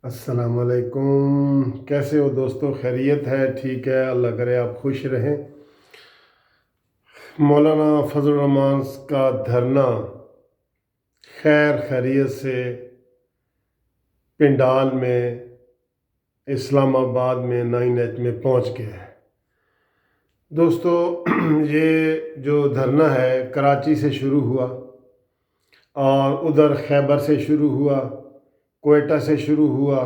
अस्सलाम वालेकुम। कैसे हो दोस्तों? खैरियत है? ठीक है, अल्लाह करे आप खुश रहें। मौलाना फजल रहमान का धरना खैर खैरियत से पिंडाल में इस्लामाबाद में 9H में पहुंच गया है। दोस्तों ये जो धरना है कराची से शुरू हुआ और उधर खैबर से शुरू हुआ, कोयटा से शुरू हुआ,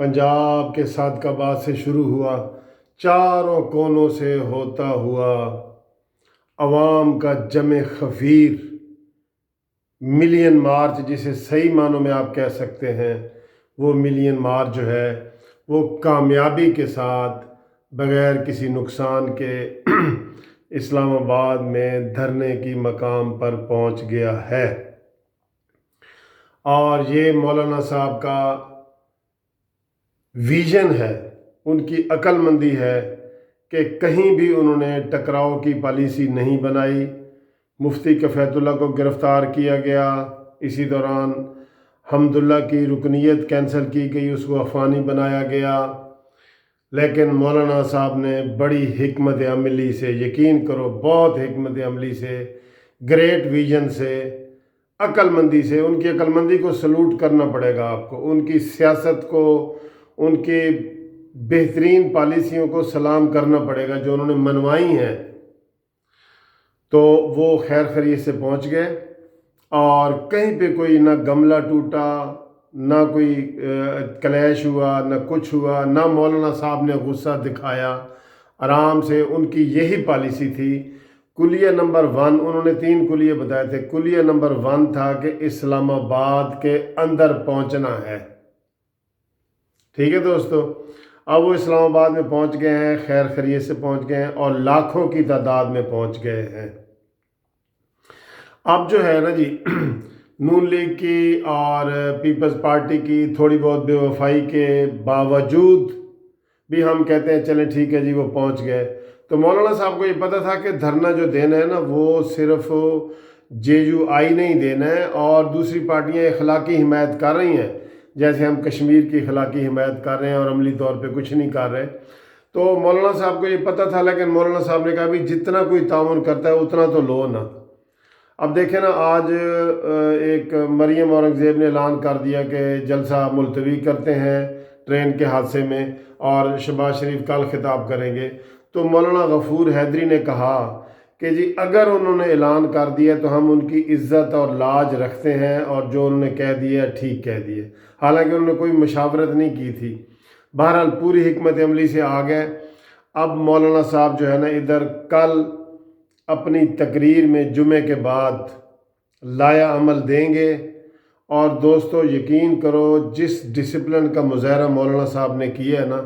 पंजाब के सादकाबाद से शुरू हुआ, चारों कोनों से होता हुआ अवाम का जमे खफीर मिलियन मार्च, जिसे सही मानों में आप कह सकते हैं, वो मिलियन मार्च जो है वो कामयाबी के साथ बग़ैर किसी नुकसान के इस्लामाबाद में धरने की मकाम पर पहुंच गया है। और ये मौलाना साहब का विज़न है, उनकी अक्लमंदी है कि कहीं भी उन्होंने टकराव की पॉलिसी नहीं बनाई। मुफ्ती कफ़ैतुल्लाह को गिरफ़्तार किया गया, इसी दौरान हमदुल्ला की रुकनीत कैंसिल की गई, उसको अफ़गानी बनाया गया। लेकिन मौलाना साहब ने बड़ी हिकमत अमली से, यकीन करो बहुत हिकमत अमली से, ग्रेट विजन से, अक्लमंदी से, उनकी अक्लमंदी को सलूट करना पड़ेगा आपको, उनकी सियासत को, उनकी बेहतरीन पॉलिसियों को सलाम करना पड़ेगा जो उन्होंने मनवाई हैं। तो वो खैर खैरियत से पहुंच गए और कहीं पे कोई ना गमला टूटा, ना कोई क्लैश हुआ, ना कुछ हुआ, ना मौलाना साहब ने गुस्सा दिखाया। आराम से उनकी यही पॉलिसी थी। कुलिया नंबर 1 उन्होंने 3 कुलिये बताए थे। कुलिया नंबर 1 था कि इस्लामाबाद के अंदर पहुंचना है। ठीक है दोस्तों, अब वो इस्लामाबाद में पहुंच गए हैं, खैर खैरियत से पहुंच गए हैं और लाखों की तादाद में पहुंच गए हैं। अब जो है ना जी नून लीग की और पीपल्स पार्टी की थोड़ी बहुत बेवफाई के बावजूद भी हम कहते हैं चलें ठीक है जी वो पहुंच गए। तो मौलाना साहब को ये पता था कि धरना जो देना है ना वो सिर्फ JUI नहीं देना है और दूसरी पार्टियां इखलाकी हिमायत कर रही हैं, जैसे हम कश्मीर की इखलाकी हिमायत कर रहे हैं और अमली तौर पे कुछ नहीं कर रहे। तो मौलाना साहब को ये पता था, लेकिन मौलाना साहब ने कहा भी जितना कोई ताउन करता है उतना तो लो ना। अब देखें ना, आज एक मरियम औरंगज़ेब ने ऐलान कर दिया कि जलसा मुलतवी करते हैं ट्रेन के हादसे में और शहबाज शरीफ कल खिताब करेंगे। तो मौलाना गफूर हैदरी ने कहा कि जी अगर उन्होंने ऐलान कर दिया तो हम उनकी इज़्ज़त और लाज रखते हैं और जो उन्होंने कह दिया ठीक कह दिए, हालांकि उन्होंने कोई मशावरत नहीं की थी। बहरहाल पूरी हिकमत अमली से आ गए। अब मौलाना साहब जो है ना इधर कल अपनी तकरीर में जुमे के बाद लाया अमल देंगे। और दोस्तों यकीन करो, जिस डिसिप्लिन का मुजाहरा मौलाना साहब ने किया है ना,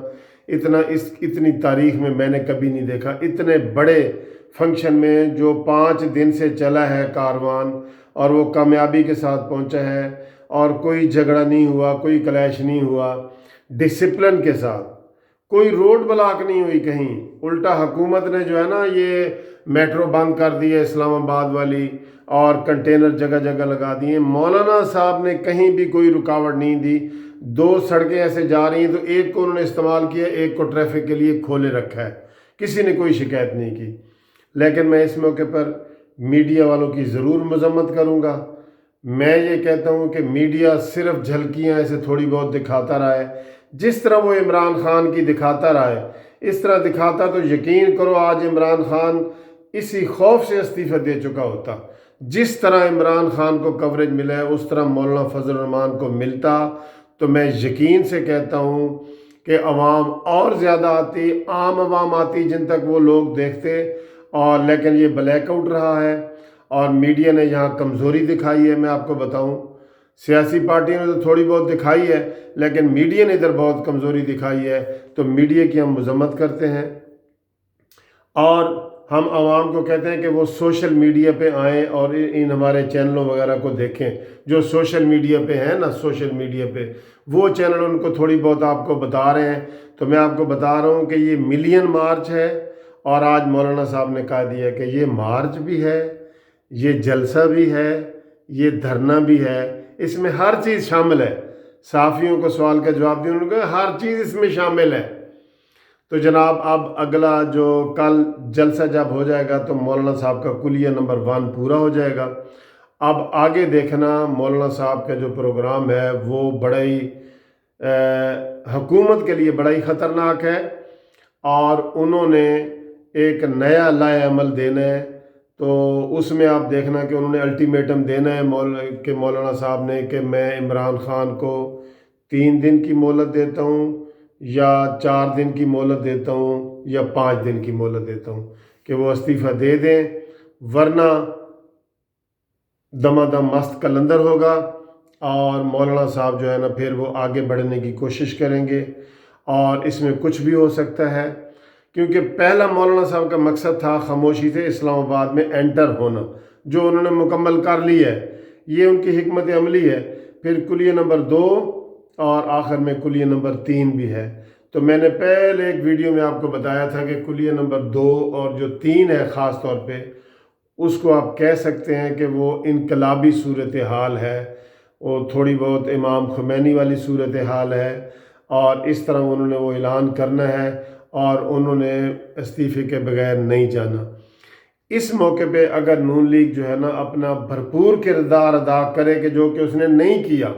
इतनी तारीख में मैंने कभी नहीं देखा। इतने बड़े फंक्शन में जो 5 दिन से चला है कारवान और वो कामयाबी के साथ पहुंचा है और कोई झगड़ा नहीं हुआ, कोई क्लैश नहीं हुआ, डिसिप्लिन के साथ, कोई रोड ब्लॉक नहीं हुई कहीं। उल्टा हुकूमत ने जो है ना ये मेट्रो बंद कर दी है इस्लामाबाद वाली और कंटेनर जगह जगह लगा दिए। मौलाना साहब ने कहीं भी कोई रुकावट नहीं दी। 2 सड़कें ऐसे जा रही हैं तो एक को उन्होंने इस्तेमाल किया, एक को ट्रैफिक के लिए खोले रखा है, किसी ने कोई शिकायत नहीं की। लेकिन मैं इस मौके पर मीडिया वालों की ज़रूर मजम्मत करूँगा। मैं ये कहता हूँ कि मीडिया सिर्फ झलकियाँ ऐसे थोड़ी बहुत दिखाता रहा है, जिस तरह वो इमरान खान की दिखाता रहा है, इस तरह दिखाता तो यकीन करो आज इमरान खान इसी खौफ से इस्तीफ़ा दे चुका होता। जिस तरह इमरान खान को कवरेज मिला है उस तरह मौलाना फजल रहमान को मिलता तो मैं यकीन से कहता हूँ कि अवाम और ज़्यादा आती, आम अवाम आती जिन तक वो लोग देखते। और लेकिन ये ब्लैकआउट रहा है और मीडिया ने यहाँ कमज़ोरी दिखाई है। मैं आपको बताऊँ, सियासी पार्टियों ने तो थोड़ी बहुत दिखाई है लेकिन मीडिया ने इधर बहुत कमज़ोरी दिखाई है। तो मीडिया की हम मजम्मत करते हैं और हम आवाम को कहते हैं कि वो सोशल मीडिया पे आएँ और इन हमारे चैनलों वगैरह को देखें जो सोशल मीडिया पे हैं ना, सोशल मीडिया पे वो चैनल उनको थोड़ी बहुत आपको बता रहे हैं। तो मैं आपको बता रहा हूँ कि ये मिलियन मार्च है और आज मौलाना साहब ने कहा दिया कि ये मार्च भी है, ये जलसा भी है, ये धरना भी है, इसमें हर चीज़ शामिल है। صحافیوں کو سوال کا جواب دیا، انہوں نے کہا ہر چیز اس میں شامل ہے۔ تو جناب اب اگلا جو کل جلسہ جب ہو جائے گا تو مولانا صاحب کا کلیہ نمبر 1 پورا ہو جائے گا۔ اب آگے دیکھنا مولانا صاحب کا جو پروگرام ہے وہ بڑا ہی حکومت کے لیے بڑا ہی خطرناک ہے، اور انہوں نے ایک نیا لائحہ عمل دینا ہے۔ تو اس میں آپ دیکھنا کہ انہوں نے الٹیمیٹم دینا ہے کہ مولانا صاحب نے کہ میں عمران خان کو 3 دن کی مہلت دیتا ہوں، یا 4 دن کی مہلت دیتا ہوں، یا 5 دن کی مہلت دیتا ہوں کہ وہ استعفیٰ دے دیں، ورنہ دمادم مست کلندر ہوگا، اور مولانا صاحب جو ہے نا پھر وہ آگے بڑھنے کی کوشش کریں گے، اور اس میں کچھ بھی ہو سکتا ہے، کیونکہ پہلا مولانا صاحب کا مقصد تھا خاموشی سے اسلام آباد میں انٹر ہونا، جو انہوں نے مکمل کر لی ہے، یہ ان کی حکمت عملی ہے۔ پھر کلیہ نمبر 2 اور آخر میں کلیہ نمبر 3 بھی ہے۔ تو میں نے پہلے ایک ویڈیو میں آپ کو بتایا تھا کہ کلیہ نمبر 2 اور جو 3 ہے خاص طور پہ، اس کو آپ کہہ سکتے ہیں کہ وہ انقلابی صورتحال ہے، وہ تھوڑی بہت امام خمینی والی صورتحال ہے، اور اس طرح انہوں نے وہ اعلان کرنا ہے، اور انہوں نے استعفے کے بغیر نہیں جانا۔ اس موقع پہ اگر نون لیگ جو ہے نا اپنا بھرپور کردار ادا کرے کہ جو کہ اس نے نہیں کیا،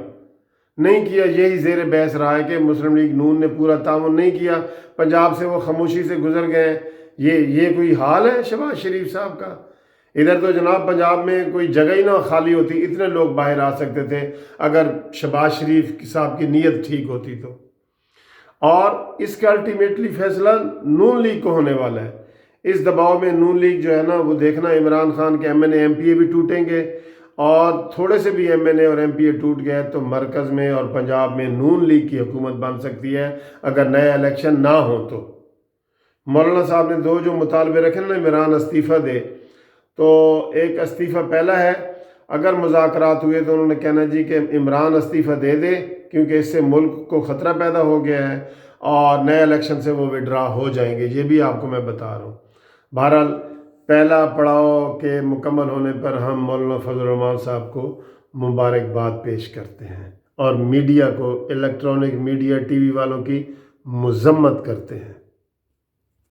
یہی زیر بحث رہا ہے کہ مسلم لیگ نون نے پورا تعاون نہیں کیا، پنجاب سے وہ خاموشی سے گزر گئے۔ یہ کوئی حال ہے شہباز شریف صاحب کا؟ ادھر تو جناب پنجاب میں کوئی جگہ ہی نہ خالی ہوتی، اتنے لوگ باہر آ سکتے تھے اگر شہباز شریف صاحب کی نیت ٹھیک ہوتی تو۔ اور اس کا الٹیمیٹلی فیصلہ نون لیگ کو ہونے والا ہے۔ اس دباؤ میں نون لیگ جو ہے نا وہ دیکھنا عمران خان کے M N A M P A بھی ٹوٹیں گے، اور تھوڑے سے بھی ایم این اے اور ایم پی اے ٹوٹ گئے تو مرکز میں اور پنجاب میں نون لیگ کی حکومت بن سکتی ہے اگر نئے الیکشن نہ ہوں تو۔ مولانا صاحب نے 2 جو مطالبے رکھے نا، عمران استعفیٰ دے، تو ایک استعفیٰ پہلا ہے، اگر مذاکرات ہوئے تو انہوں نے کہنا جی کہ عمران استعفیٰ دے دے کیونکہ اس سے ملک کو خطرہ پیدا ہو گیا ہے، اور نئے الیکشن سے وہ وڈرا ہو جائیں گے۔ یہ بھی آپ کو میں بتا رہا ہوں۔ بہرحال پہلا پڑاؤ کے مکمل ہونے پر ہم مولانا فضل الرحمان صاحب کو مبارکباد پیش کرتے ہیں، اور میڈیا کو، الیکٹرانک میڈیا، ٹی وی والوں کی مذمت کرتے ہیں۔